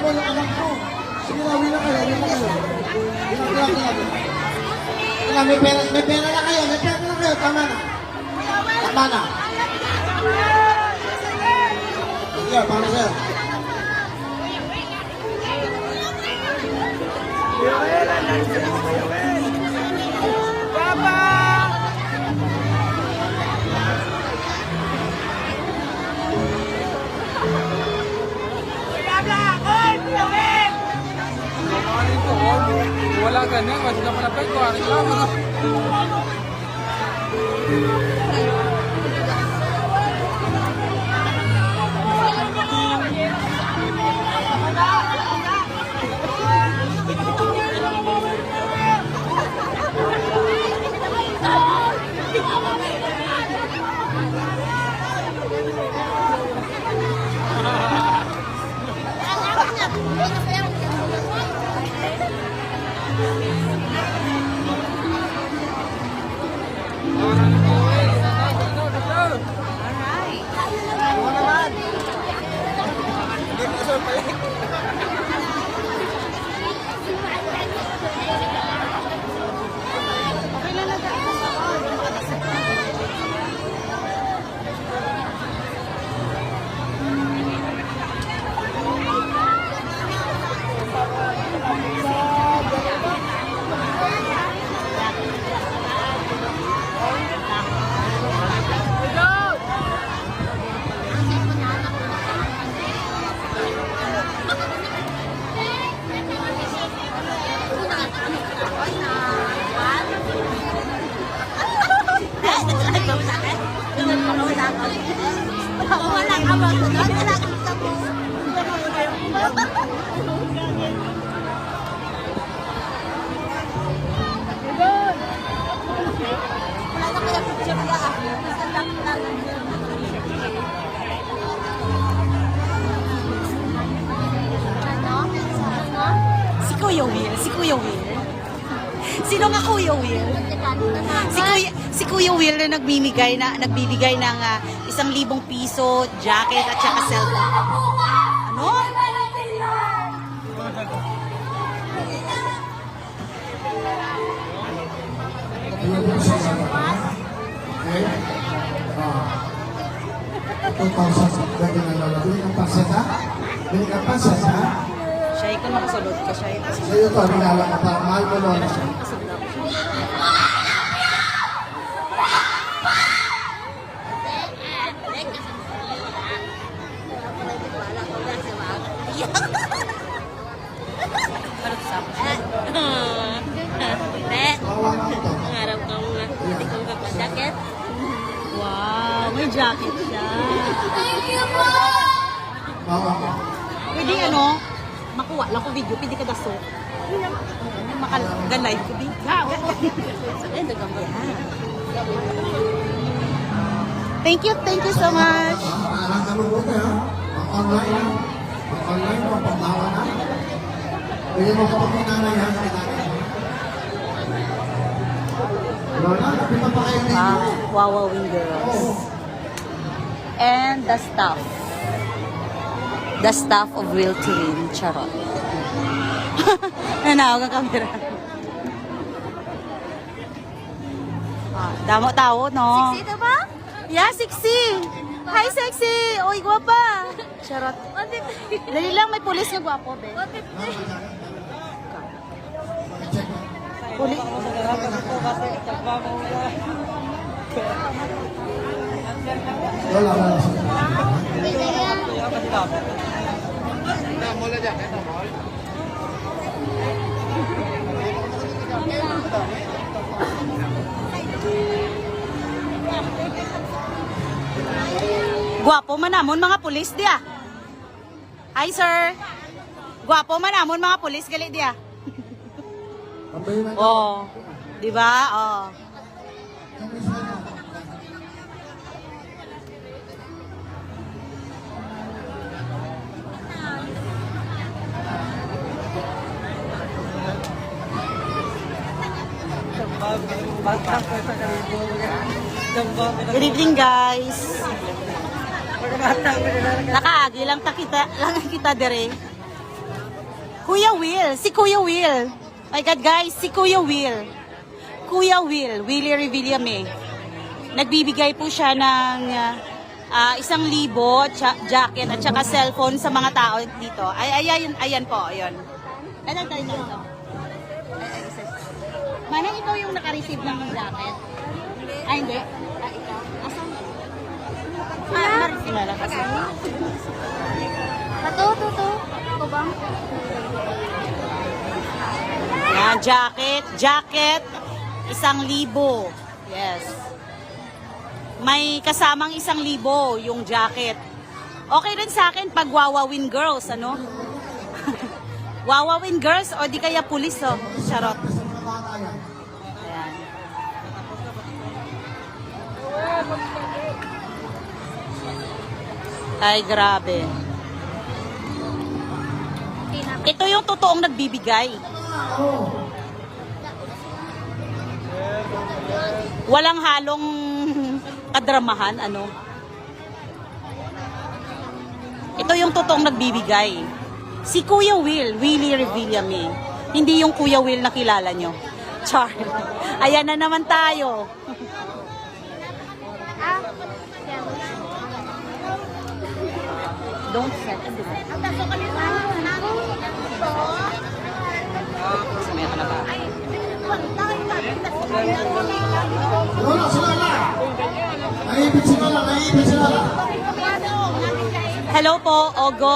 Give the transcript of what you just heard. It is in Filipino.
po yung anak ko. Sige na, uwi na kayo, uwi na kayo. May pera na kayo, tama na. Tama na. Sige, paano sir? Papa! Wala ka na, kasi ka pala pwede ko, aring lang. Si Kuya Will. Sino nga Kuya Will? Si Kuya Will na nagbibigay ng 1,000 piso, jacket at saka cellphone. Ano? Okay? 2,000 dati na lola. Bili kang paset ha? Bili kang paset ha? Siya ko nakasulod ka siya. Sa'yo to, nilala ka pa. Mahal mo lola siya. Nangarap ka mga ikong jacket. Wow, may jacket siya. Thank you po! Pwede makuha lang ko video, pwede ka daso. Makaganay ko din. Thank you so much. Parang ano mo na, online na. Online mo, pagbawa na. Pwede mo kapag nanay ha, sa nanay mo. Lola, napita pa kayo dito. Wowing girls. And the staff. The staff of Will to Win. Charot. Nanawag ang camera. Damo tao, no? Sexy ba? Yeah, sexy. Hi, sexy. Oy, guwapa. Charot. Dali lang, may pulis na guwapo, be. Pulis. Lola, lola. Guwapo man namon mga pulis dia. Hi, sir. Guwapo man namon mga pulis gali dia. Oh. Di ba? Oh. Good evening, guys. Nakaagi lang kita dire. Kuya Will, si Kuya Will. My God, guys, si Kuya Will. Kuya Will, Willie Revillame. Nagbibigay po siya ng 1,000 jacket at saka cellphone sa mga tao dito. Ayan po, ayan. Ano tayo na ito? Manang ikaw yung naka-receive ng jacket? Ay, hindi. Ikaw. Asan? Wala kasi. Ito. Ito ba? Yan, jacket, 1,000. Yes. May kasamang 1,000 yung jacket. Okay rin sa akin pag wawawin girls, ano? Wawawin girls o di kaya pulis, oh. Charot. Ayan. Ay, grabe. Ito yung totoong nagbibigay. Walang halong kadramahan, ano. Ito yung totoong nagbibigay. Si Kuya Will, Willie Revillame. Hindi yung Kuya Will na kilala nyo. Char. Ayan na naman tayo. Don't set a Sumaya ka na ba? Wala, sila na. Naipit sila na. Hello po, August.